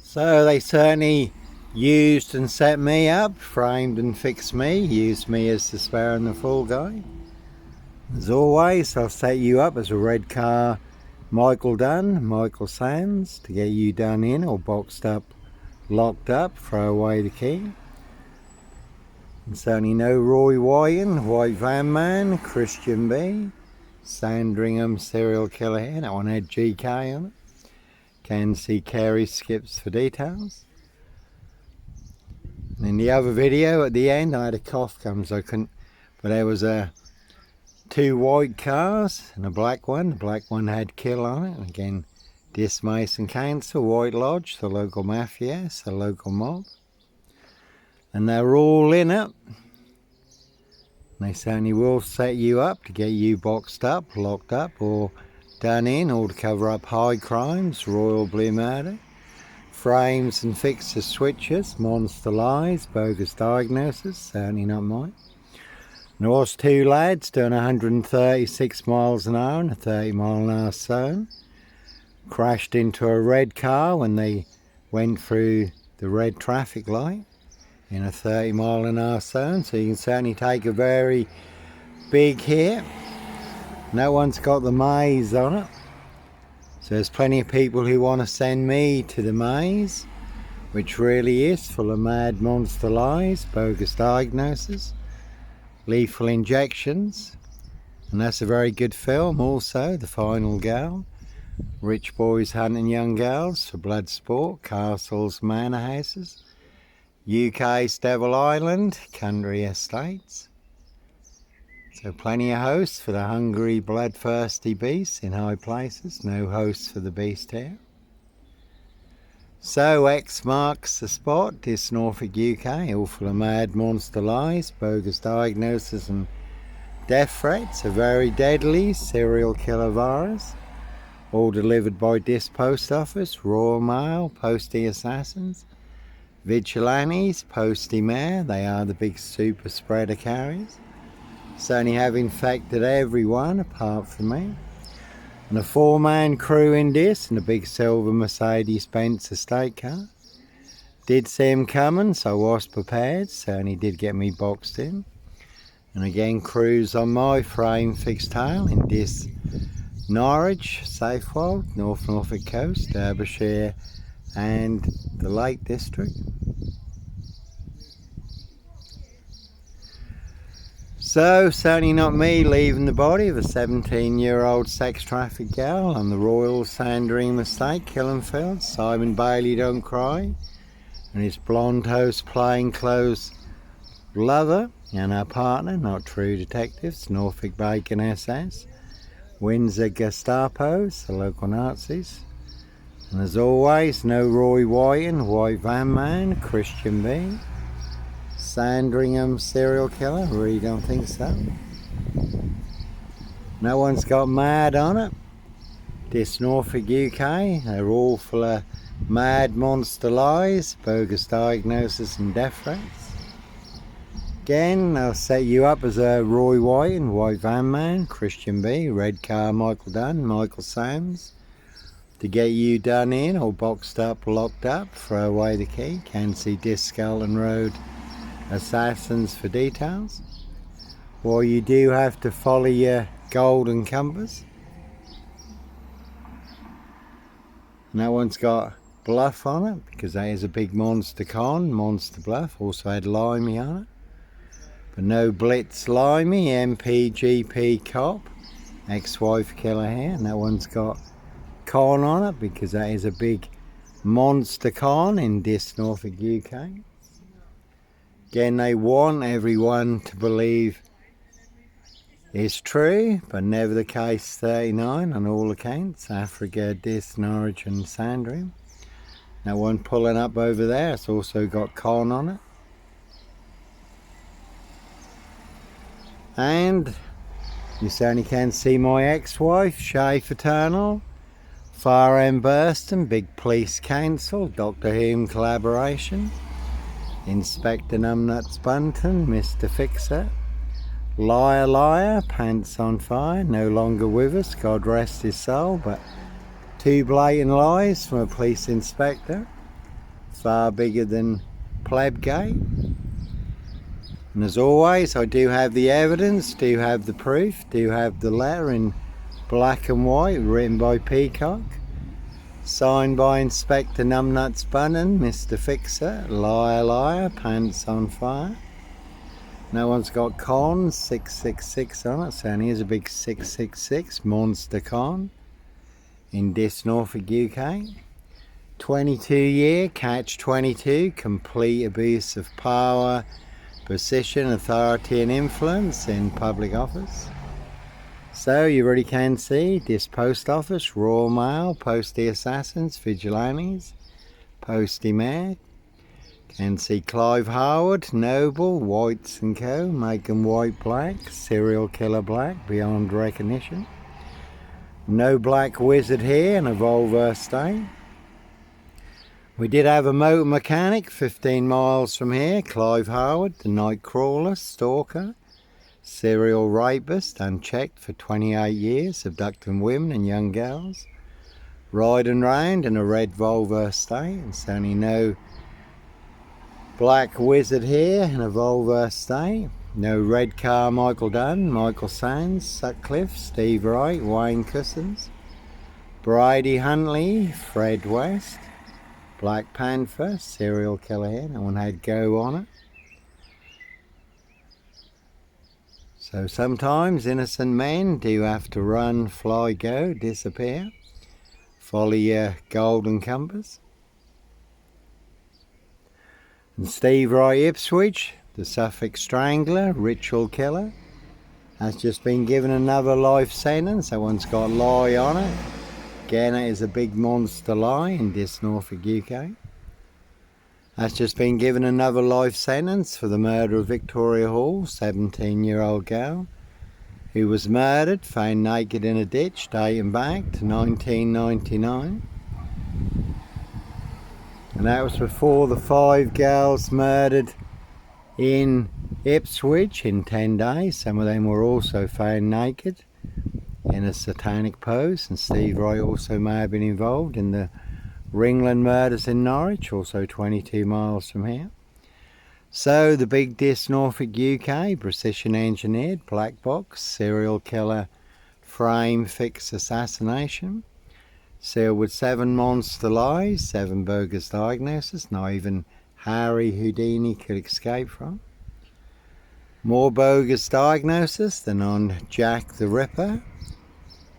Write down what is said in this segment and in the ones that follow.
So they certainly used and set me up, framed and fixed me, used me as the spare and the fall guy. As always, I'll set you up as a red car Michael done, Michael Sands, to get you done in or boxed up, locked up, throw away the key. And certainly no Roy Wyton, White Van Man, Christian B, Sandringham serial killer here, that one had GK on it. Can see Carey skips for details. And in the other video at the end I had a cough come, so I couldn't, but there was two white cars and a black one. The black one had kill on it, and again Dis Mason Council, White Lodge, the local mafia, the local mob, and they're all in it. They certainly will set you up to get you boxed up, locked up, or done in, or to cover up high crimes, royal blue murder, frames and fixes, switches, monster lies, bogus diagnosis, certainly not mine. There was two lads doing 136 miles an hour in a 30-mile-an-hour zone. Crashed into a red car when they went through the red traffic light in a 30-mile-an-hour zone. So you can certainly take a very big hit. No one's got the maze on it. So there's plenty of people who want to send me to the maze, which really is full of mad monster lies, bogus diagnosis, lethal injections, and that's a very good film. Also, The Final Girl, rich boys hunting young girls for blood sport, castles, manor houses, UK's Devil Island, country estates. So plenty of hosts for the hungry, bloodthirsty beasts in high places. No hosts for the beast here. So X marks the spot. This Norfolk, UK, all full of mad monster lies, bogus diagnosis and death threats. A very deadly serial killer virus. All delivered by this post office, Royal Mail, postie assassins, vigilantes, postie mayor. They are the big super spreader carriers. Certainly have infected everyone apart from me. And a four-man crew in this, and a big silver Mercedes-Benz estate car. Did see him coming, so I was prepared. Certainly did get me boxed in. And again, crews on my frame fixed tail in this Norwich, Safewold, North Norfolk Coast, Derbyshire and the Lake District. So, certainly not me leaving the body of a 17-year-old sex trafficked girl on the Royal Sandringham estate, Killenfield. Simon Bailey don't cry, and his blonde host plainclothes lover and her partner, not true detectives, Norfolk Bacon SS, Windsor Gestapos, the local Nazis. And as always, no Roy Wyton, White Van Man, Christian B, Sandringham serial killer, really don't think so. No one's got mad on it. This Norfolk, UK, they're all full of mad monster lies, bogus diagnosis and death threats. Again, I'll set you up as a Roy Wyton, White Van Man, Christian B, red car Michael Dunn, Michael Sands, to get you done in or boxed up, locked up, throw away the key. Can see Discalton Road assassins for details. Or you do have to follow your golden compass. No one's got BLUFF on it because that is a big monster con, Monster BLUFF. Also had Limey on it, but no Blitz Limey, MPGP cop, ex-wife killer here. No one's got con on it because that is a big monster con in this Norfolk, UK. Again, they want everyone to believe it's true, but never the case 39 on all accounts. Africa, Dis, Norwich and Sandringham. That one pulling up over there, it's also got con on it. And you certainly can see my ex-wife, Shay Fraternal, Far End Burston, Big Police Council, Doctor Who collaboration, Inspector Numbnuts Bunton, Mr. Fixer, Liar Liar, Pants on Fire, no longer with us, God rest his soul, but two blatant lies from a police inspector. far bigger than Plebgate. And as always, I do have the evidence, do have the proof, do have the letter in black and white, written by Peacock, signed by Inspector Numbnuts Bunnan, Mr. Fixer, liar, liar, pants on fire. No one's got con 666 on it, so here's a big 666 monster con in Dis, Norfolk, UK. 22-year catch 22, complete abuse of power, position, authority and influence in public office. So you already can see this post office, Royal Mail, Postie Assassins, Vigilantes, Postie Mayor. Can see Clive Howard, Noble, Whites and Co, making White black, serial killer black, beyond recognition. No black wizard here in a Volvo state. We did have a motor mechanic 15 miles from here, Clive Howard, the night crawler, stalker, serial rapist, unchecked for 28 years, abducting women and young girls, riding round in a red Volvo estate, and certainly no black wizard here in a Volvo estate. No red car Michael Dunn, Michael Sands, Sutcliffe, Steve Wright, Wayne Cousins, Brady Huntley, Fred West, Black Panther, serial killer here, no one had go on it. So sometimes innocent men do have to run, fly, go, disappear. Follow your golden compass. And Steve Wright Ipswich, the Suffolk Strangler, ritual killer, has just been given another life sentence. That one's got lie on it. Again, it is a big monster lie in Dis, Norfolk, UK. Has just been given another life sentence for the murder of Victoria Hall, 17-year-old girl, who was murdered, found naked in a ditch, dating back to 1999. And that was before the 5 girls murdered in Ipswich in 10 days. Some of them were also found naked in a satanic pose, and Steve Wright also may have been involved in the Ringland murders in Norwich, also 22 miles from here. So the big Dis, Norfolk, UK, precision engineered black box serial killer frame fix assassination, sealed with 7 monster lies, 7 bogus diagnoses, not even Harry Houdini could escape from. More bogus diagnosis than on Jack the Ripper,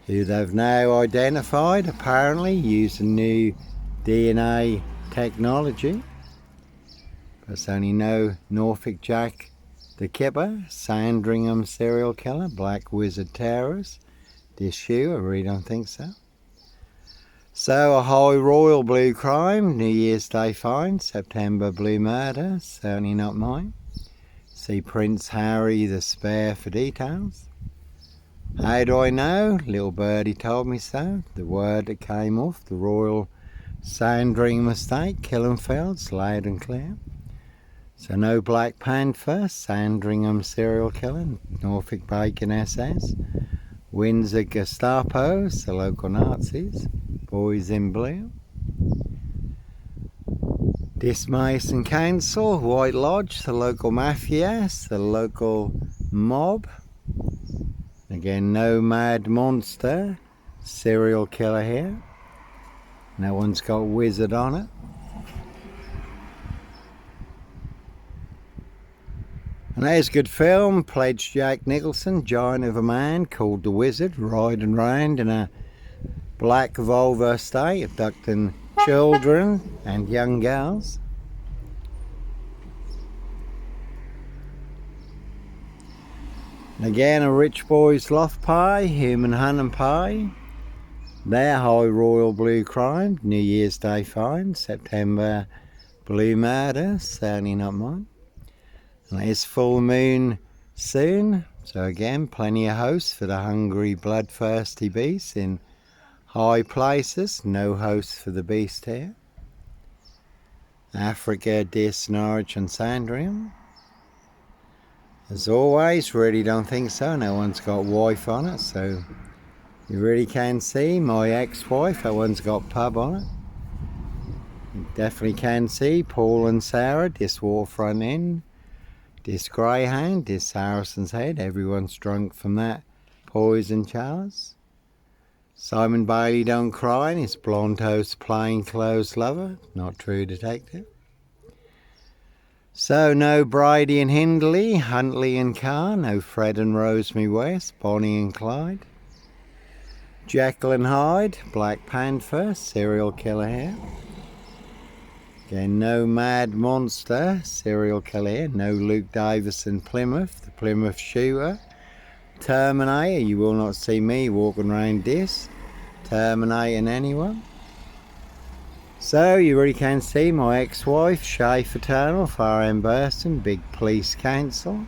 who they've now identified, apparently using new DNA technology. There's only no Norfolk Jack the Kipper, Sandringham serial killer, black wizard terrorist. This shoe, I really don't think so. So a high royal blue crime, New Year's Day find, September blue murder, certainly not mine. See Prince Harry the Spare for details. How do I know? Little birdie told me so. The word that came off the Royal Sandringham estate, Killenfelds, loud and clear. So no Black Panther, Sandringham serial killer, Norfolk Bacon SS, Windsor Gestapos, the local Nazis, boys in blue. Dis Mason Council, White Lodge, the local mafias, the local mob. Again, no mad monster, serial killer here. No one's got wizard on it. And there's a good film, pledged Jack Nicholson, giant of a man called the Wizard, riding round in a black Volvo estate, abducting children and young girls. And again, a rich boy's loft pie, human hunting pie. Their high royal blue crime, New Year's Day find, September blue murder, certainly not mine. And it's full moon soon, so again, plenty of hosts for the hungry, bloodthirsty beasts in high places. No hosts for the beast here. Africa, Dis, Norwich and Sandringham. As always, really don't think so. No one's got wife on it, so you really can see my ex-wife. That one's got pub on it. You definitely can see Paul and Sarah, this waterfront inn, this greyhound, this Saracen's Head. Everyone's drunk from that poison chalice. Simon Bailey don't cry, and his blonde host plainclothes lover, not true detective. So no Bridie and Hindley, Huntley and Carr, no Fred and Rosemary West, Bonnie and Clyde. Jekyll and Hyde, Black Panther, serial killer here. Again, no Mad Monster, serial killer here. No Luke Davison Plymouth, the Plymouth shooter. Terminator, you will not see me walking around this, terminating anyone. So you really can see my ex-wife, Shay Fraternal, Far End Burston, Big Police Council.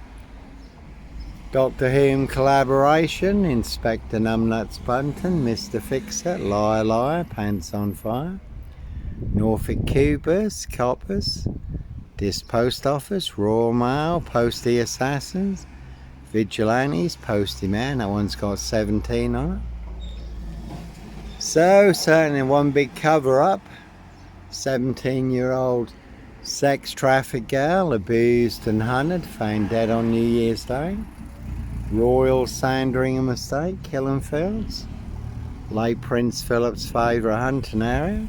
Doctor Whom collaboration, Inspector Numbnuts Bunton, Mr. Fixer, Liar Liar, Pants on Fire. Norfolk Coopers, Coppers. This Post Office, Royal Mail, Postie Assassins. Vigilantes, Postie Man, that one's got 17 on it. So certainly one big cover up. 17-year-old sex trafficked girl abused and hunted, found dead on New Year's Day. Royal Sandringham Estate, Killenfields. Late Prince Philip's favourite hunting area.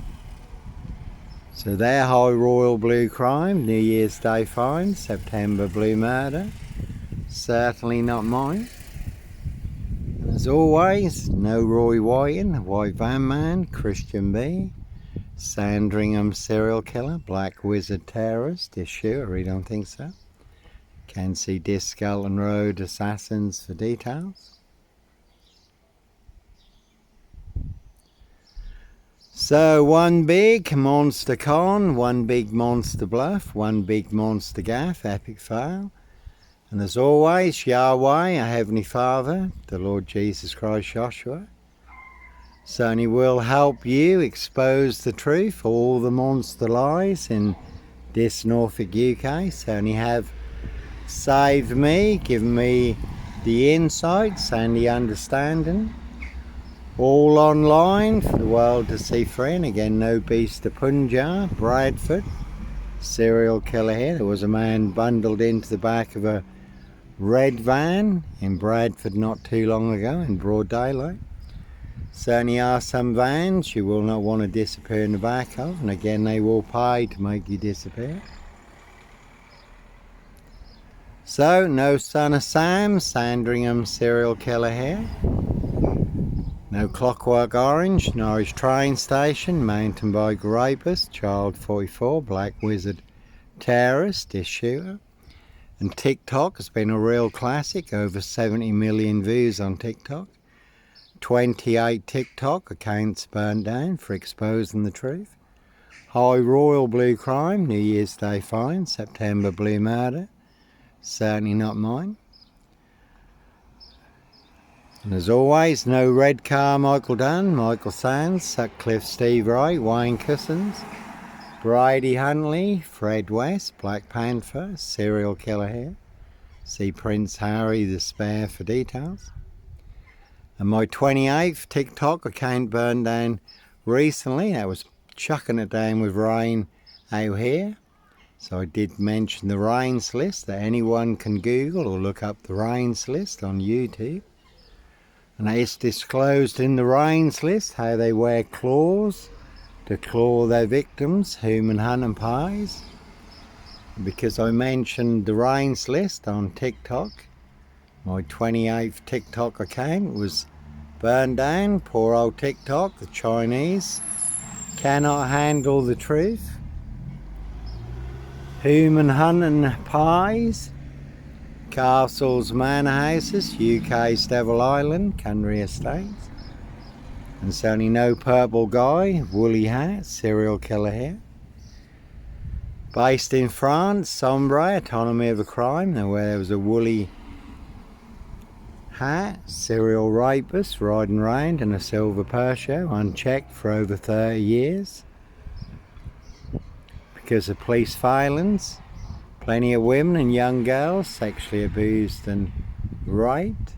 So their High Royal Blue crime, New Year's Day find, September Blue murder. Certainly not mine. And as always, no Roy Whiting, White Van Man, Christian B. Sandringham serial killer, Black Wizard terrorist, issue, I really don't think so. Can see Discalton Road assassins for details. So one big monster con, one big monster bluff, one big monster gaff, epic fail. And as always, Yahweh, our Heavenly Father, the Lord Jesus Christ Joshua, certainly will help you expose the truth, all the monster lies in this Norfolk UK. Certainly have saved me, given me the insights and the understanding. All online for the world to see free. And again, no beast of Punjab, Bradford, serial killer here. There was a man bundled into the back of a red van in Bradford not too long ago in broad daylight. Certainly are some vans you will not want to disappear in the back of, and again they will pay to make you disappear. So no Son of Sam, Sandringham serial killer here. No Clockwork Orange, Norwich train station, mountain bike rapist, child 44, Black Wizard terrorist, dish shooter. And TikTok has been a real classic, over 70 million views on TikTok. 28 TikTok accounts burned down for exposing the truth. High Royal Blue crime, New Year's Day find, September Blue murder. Certainly not mine. And as always, no Red Car Michael Dunn, Michael Sands, Sutcliffe Steve Wright, Wayne Cousins, Bridie Huntley, Fred West, Black Panther, serial killer here. See Prince Harry the Spare for details. And my 28th TikTok account burned down recently. That was chucking it down with rain out here. So I did mention the rains list that anyone can Google or look up the rains list on YouTube. And it's disclosed in the rains list how they wear claws to claw their victims, human hunting pies. Because I mentioned the rains list on TikTok, my 28th TikTok account was burned down. Poor old TikTok, the Chinese cannot handle the truth. Human hunting pies, castles, manor houses, UK's Devil Island, country estates. And certainly no purple guy, woolly hat, serial killer here. Based in France, Sombre, Autonomy of a Crime, now where there was a woolly hat, serial rapist riding round in a silver Peugeot, unchecked for over 30 years. Because of police failings, plenty of women and young girls sexually abused and raped.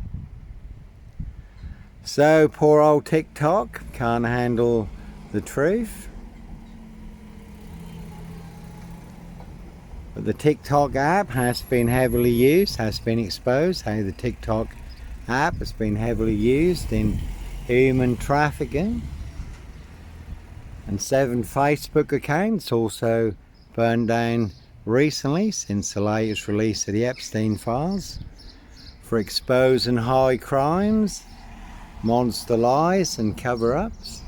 So poor old TikTok can't handle the truth. But the TikTok app has been heavily used, has been exposed how the TikTok app has been heavily used in human trafficking. And 7 Facebook accounts also burned down recently since the latest release of the Epstein files for exposing high crimes, monster lies and cover-ups.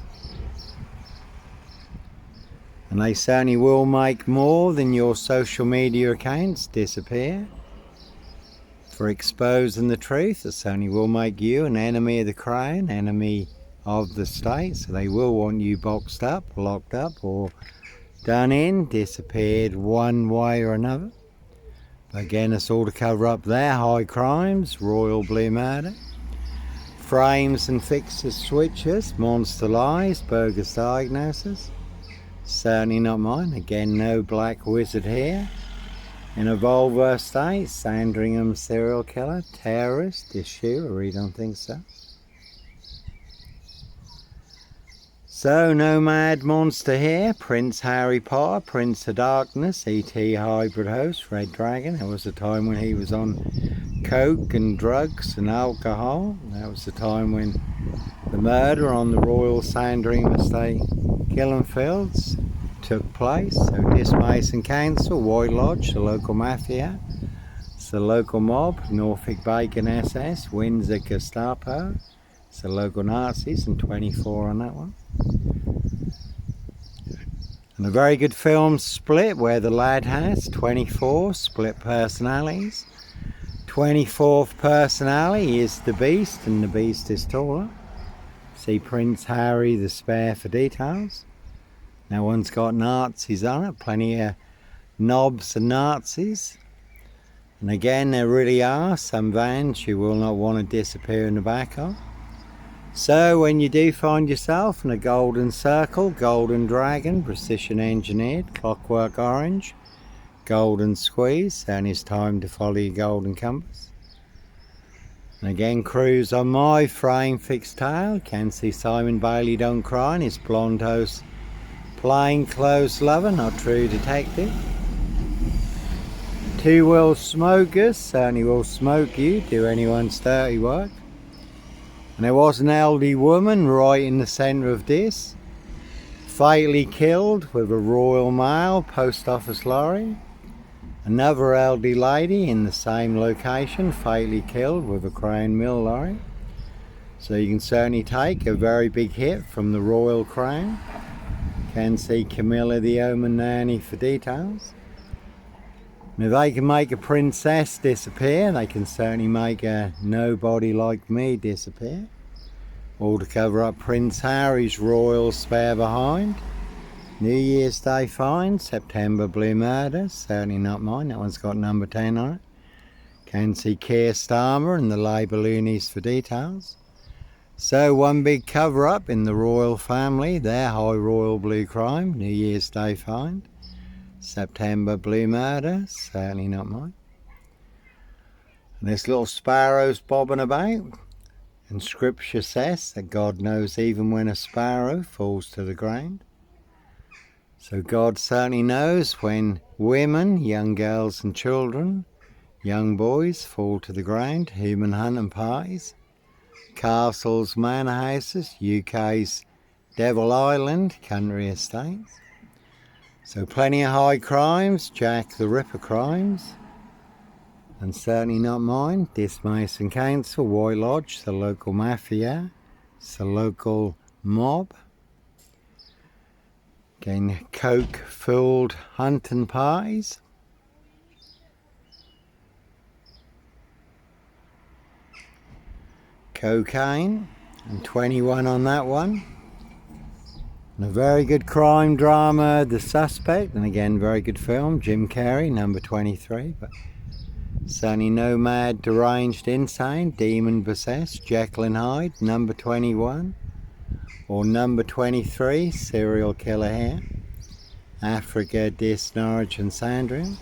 And they certainly will make more than your social media accounts disappear for exposing the truth. It certainly will make you an enemy of the crown, enemy of the state. So they will want you boxed up, locked up, or done in, disappeared one way or another. But again, it's all to cover up their high crimes, royal blue murder, frames and fixes switches, monster lies, bogus diagnosis. Certainly not mine. Again, no black wizard here. In a Volvo state, Sandringham serial killer, terrorist, issue, I really don't think so. So, nomad monster here, Prince Harry Potter, Prince of Darkness, E.T. hybrid host, Red Dragon. There was a time when he was on coke and drugs and alcohol. That was the time when the murder on the Royal Sandringham estate, Killenfields, took place. So Dismason Council, White Lodge, the local mafia, it's the local mob, Norfolk Bacon SS, Windsor Gestapo, it's the local Nazis, and 24 on that one. And a very good film, Split, where the lad has 24 split personalities. 24th personality is the Beast, and the Beast is taller. See Prince Harry the Spare for details. Now one's got Nazis on it, plenty of knobs and Nazis. And again, there really are some vans you will not want to disappear in the back of. So when you do find yourself in a golden circle, golden dragon, precision engineered, clockwork orange, golden squeeze, then it's time to follow your golden compass. And again, cruise on my frame fixed tail. Can see Simon Bailey Don't Cry and his blonde host, plain clothes lover, not true detective. Two-wheel smokers, certainly will smoke you, do anyone's dirty work. And there was an elderly woman right in the centre of this, fatally killed with a Royal Mail post office lorry. Another elderly lady in the same location, fatally killed with a Crown Mill lorry. So you can certainly take a very big hit from the Royal Crown. Can see Camilla the Omen Nanny for details. And if they can make a princess disappear, they can certainly make a nobody like me disappear. All to cover up Prince Harry's royal spare behind. New Year's Day find, September blue murder, certainly not mine, that one's got number 10 on it. Can see Keir Starmer and the Labour loonies for details. So one big cover up in the royal family, their high royal blue crime, New Year's Day find. September blue murder, certainly not mine. And this little sparrow's bobbing about, and scripture says that God knows even when a sparrow falls to the ground. So God certainly knows when women, young girls and children, young boys fall to the ground, human hunting parties, castles, manor houses, UK's Devil Island, country estates. So plenty of high crimes, Jack the Ripper crimes, and certainly not mine. Dismason Council, White Lodge, the local mafia, it's the local mob. Again, coke-filled hunting parties. Cocaine, and 21 on that one. And a very good crime drama, The Suspect, and again, very good film, Jim Carrey, number 23. But certainly no mad, deranged, insane, demon possessed, Jekyll and Hyde, number 21. Or number 23, serial killer here. Africa, Dis, Norwich and Sandringham.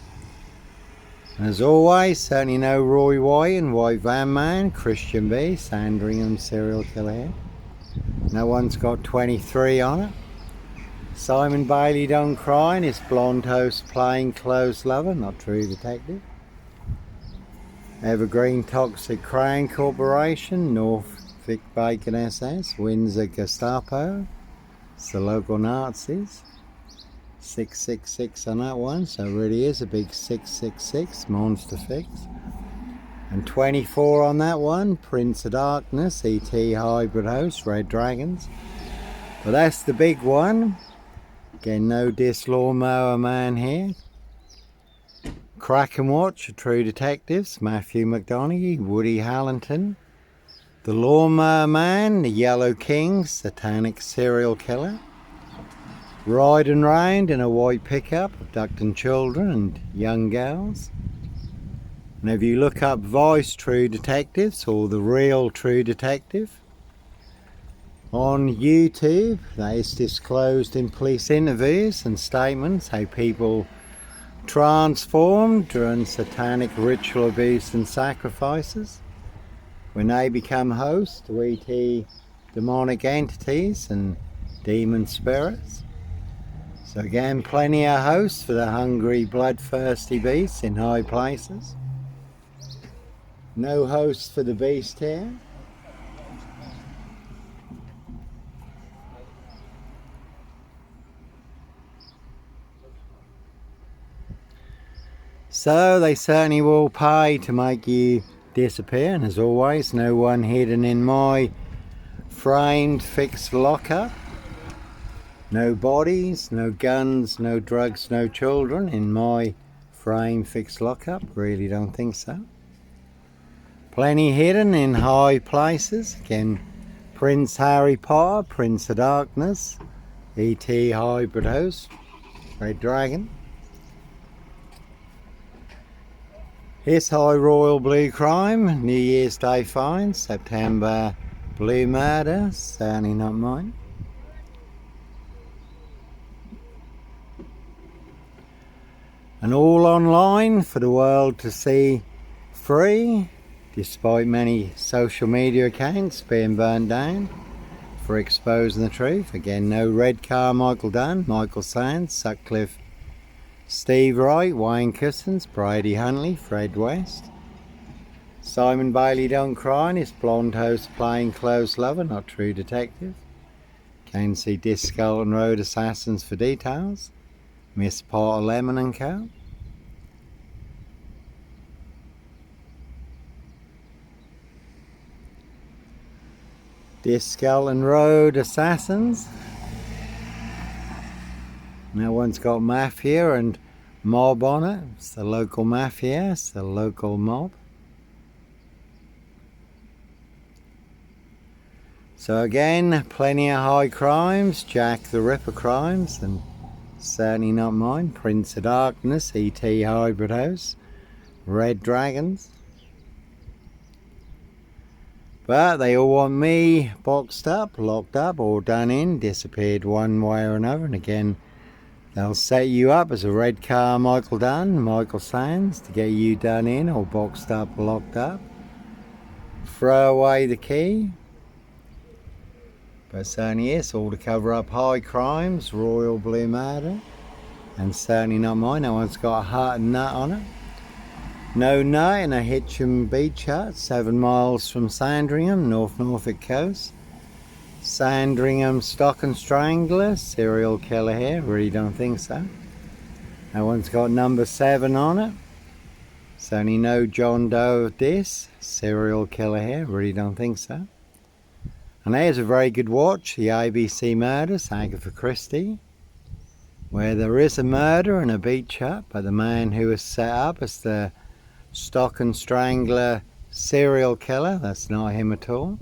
And as always, certainly no Roy White and White Van Man, Christian B, Sandringham serial killer here. No one's got 23 on it. Simon Bailey Don't Cry and his blonde host Plain Clothes Lover, not True Detective. Evergreen Toxic Crown Corporation, Norfolk Bacon SS, Windsor Gestapo, it's the local Nazis. 666 on that one, so it really is a big 666 monster fix. And 24 on that one, Prince of Darkness, ET Hybrid Host, Red Dragons. But that's the big one. Again, no Dis Lawnmower Man here. Crack and Watch, True Detectives, Matthew McDonaghy, Woody Hallington. The Lawnmower Man, the Yellow King, Satanic Serial Killer. Riding round in a white pickup, abducting children and young girls. And if you look up Voice True Detectives or The Real True Detective on YouTube, that is disclosed in police interviews and statements how people transformed during satanic ritual abuse and sacrifices when they become hosts to ET demonic entities and demon spirits. So again, plenty of hosts for the hungry, bloodthirsty beasts in high places. No hosts for the beast here. So they certainly will pay to make you disappear, and as always, no one hidden in my framed fixed lockup. No bodies, no guns, no drugs, no children in my framed fixed lockup. Really don't think so. Plenty hidden in high places. Again, Prince Harry Potter, Prince of Darkness, ET Hybrid Host, Red Dragon. His High Royal Blue Crime, New Year's Day Fine, September Blue Murder, certainly not mine. And all online for the world to see free, despite many social media accounts being burnt down for exposing the truth. Again, no Red Car Michael Dunn, Michael Sands, Sutcliffe, Steve Wright, Wayne Cousins, Brady Huntley, Fred West. Simon Bailey Don't Cry and his blonde host Plain Clothes Lover, not True Detective. Can see Disco and Road Assassins for details. Miss Potter Lemon and Co. Disco and Road Assassins. Now one's got Mafia and Mob on it. It's the local Mafia, it's the local mob. So again, plenty of high crimes, Jack the Ripper crimes, and certainly not mine. Prince of Darkness, ET Hybrid House, Red Dragons. But they all want me boxed up, locked up, or done in, disappeared one way or another. And again, they'll set you up as a Red Car Michael Dunn, Michael Sands, to get you done in or boxed up, locked up. Throw away the key. But certainly yes, all to cover up high crimes, Royal Blue Murder. And certainly not mine, no one's got a heart and nut on it. No nut in a Hitcham beach hut, 7 miles from Sandringham, North Norfolk coast. Sandringham Stock and Strangler, serial killer here, really don't think so. No one's got number 7 on it. Certainly no John Doe of this, serial killer here, really don't think so. And there's a very good watch, the ABC Murders, Agatha Christie, where there is a murder in a beach hut, but the man who was set up as the Stock and Strangler serial killer, that's not him at all.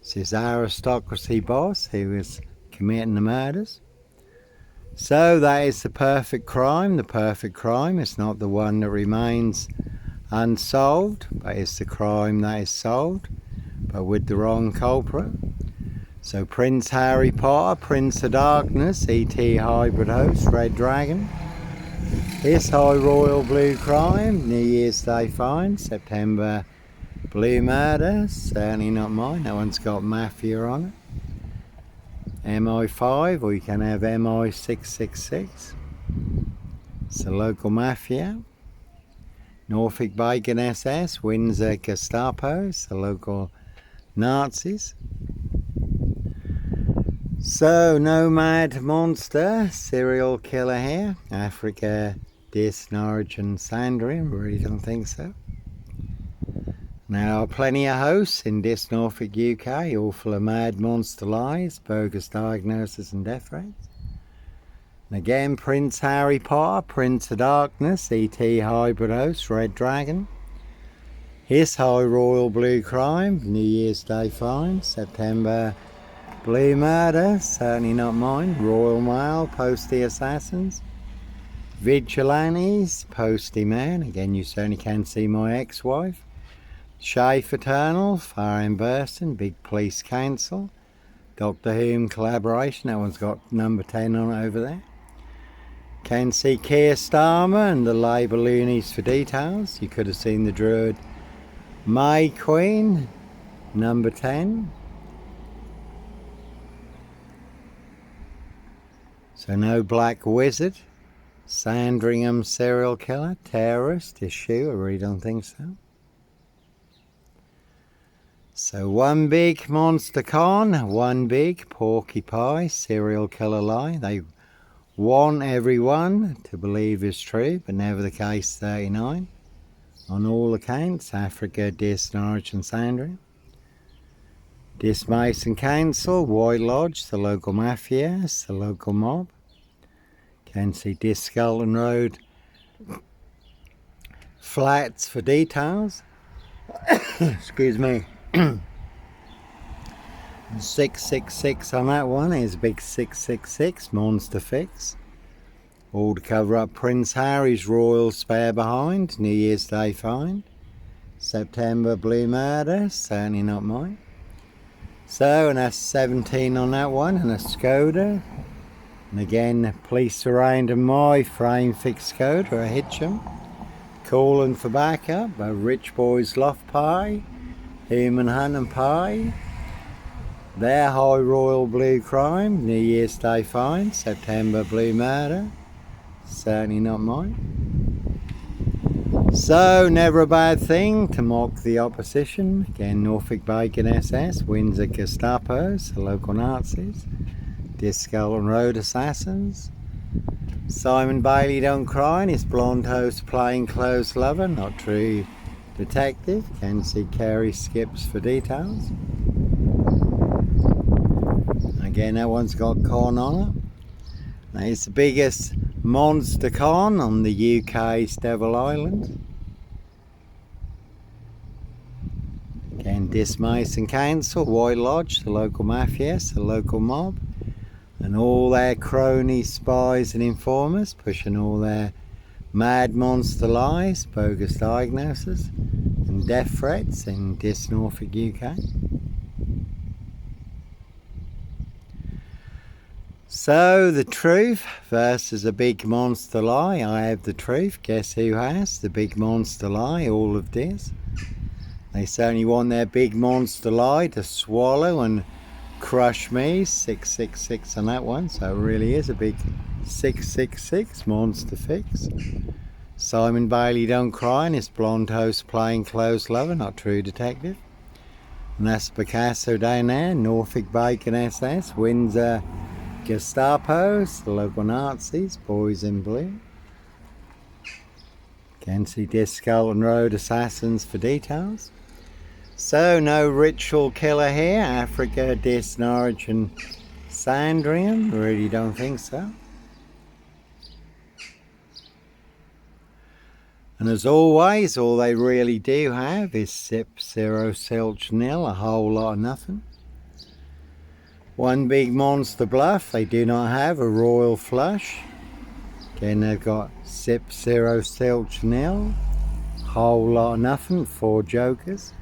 It's his aristocracy boss who is committing the murders. So that is the perfect crime. The perfect crime is not the one that remains unsolved, but it's the crime that is solved, but with the wrong culprit. So Prince Harry Potter, Prince of Darkness, ET Hybrid Host, Red Dragon. His High Royal Blue Crime, New Year's Day Fine, September Blue Murder, certainly not mine, no one's got Mafia on it. MI5, or you can have MI666. It's the local mafia. Norfolk Bacon SS, Windsor Gestapos, the local Nazis. So, nomad monster, serial killer here. Africa, Dis, Norwich and Sandringham, really don't think so. Now, plenty of hosts in Dis, Norfolk, UK, all full of mad monster lies, bogus diagnosis and death rates. And again, Prince Harry Potter, Prince of Darkness, E.T. Hybrid Host, Red Dragon. His High Royal Blue Crime, New Year's Day Fine, September Blue Murder, certainly not mine, Royal Mail, Postie Assassins. Vigilantes, Postie Man, again you certainly can see my ex-wife. Shafe Eternal, Fire in Burston, Big Police Council. Doctor Who collaboration, that one's got number 10 on it over there. Can see Keir Starmer and the Labour Loonies for details. You could have seen the Druid May Queen, number 10. So no Black Wizard, Sandringham serial killer, terrorist issue, I really don't think so. So one big monster con, one big porky pie serial killer lie. They want everyone to believe is true, but never the case 39. On all accounts, Africa, Dis, Norwich and Sandringham. Dis Mason Council, White Lodge, the local mafia, the local mob. Can see Dis Skelton Road flats for details. Excuse me. 666 on that one is big 666 monster fix. All to cover up Prince Harry's royal spare behind, New Year's Day find. September Blue Murder, certainly not mine. So, and that's 17 on that one, and a Skoda. And again, police surrounding my frame fixed Skoda, a Hitcham. Calling for backup, a Rich Boys Loft Pie, Human Hunt and Pie. Their High Royal Blue Crime, New Year's Day Fine, September Blue Murder, certainly not mine. So, never a bad thing to mock the opposition. Again, Norfolk Bacon SS, Windsor Gestapos, the local Nazis, Dis Skelton Road Assassins. Simon Bailey Don't Cry and his blonde host plainclothes lover, not true detective. Can see Carey Skips for details. Again, that one's got con on it. Now, it's the biggest monster con on the UK's Devil Island. Again, Dis Mason Council, White Lodge, the local mafia, the local mob. And all their cronies, spies and informers pushing all their mad monster lies, bogus diagnosis and death threats in Dis Norfolk, UK. So, the truth versus a big monster lie. I have the truth. Guess who has the big monster lie? All of this. They certainly want their big monster lie to swallow and crush me. 666 on that one. So, it really is a big 666 monster fix. Simon Bailey Don't Cry and his blonde host plainclothes lover, not true detective. And that's Picasso down there. Norfolk Bacon SS, Windsor Gestapos, the local Nazis, boys in blue. Can see Dis Skelton Road Assassins for details. So, no ritual killer here. Africa, Dis, Norwich and Sandringham. Really don't think so. And as always, all they really do have is sip, 0, silch, nil, a whole lot of nothing. One big monster bluff, they do not have a royal flush. Again, they've got sip, 0, silch, nil, whole lot of nothing, 4 jokers.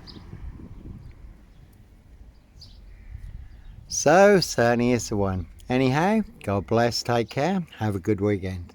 So, certainly is the one. Anyhow, God bless, take care, have a good weekend.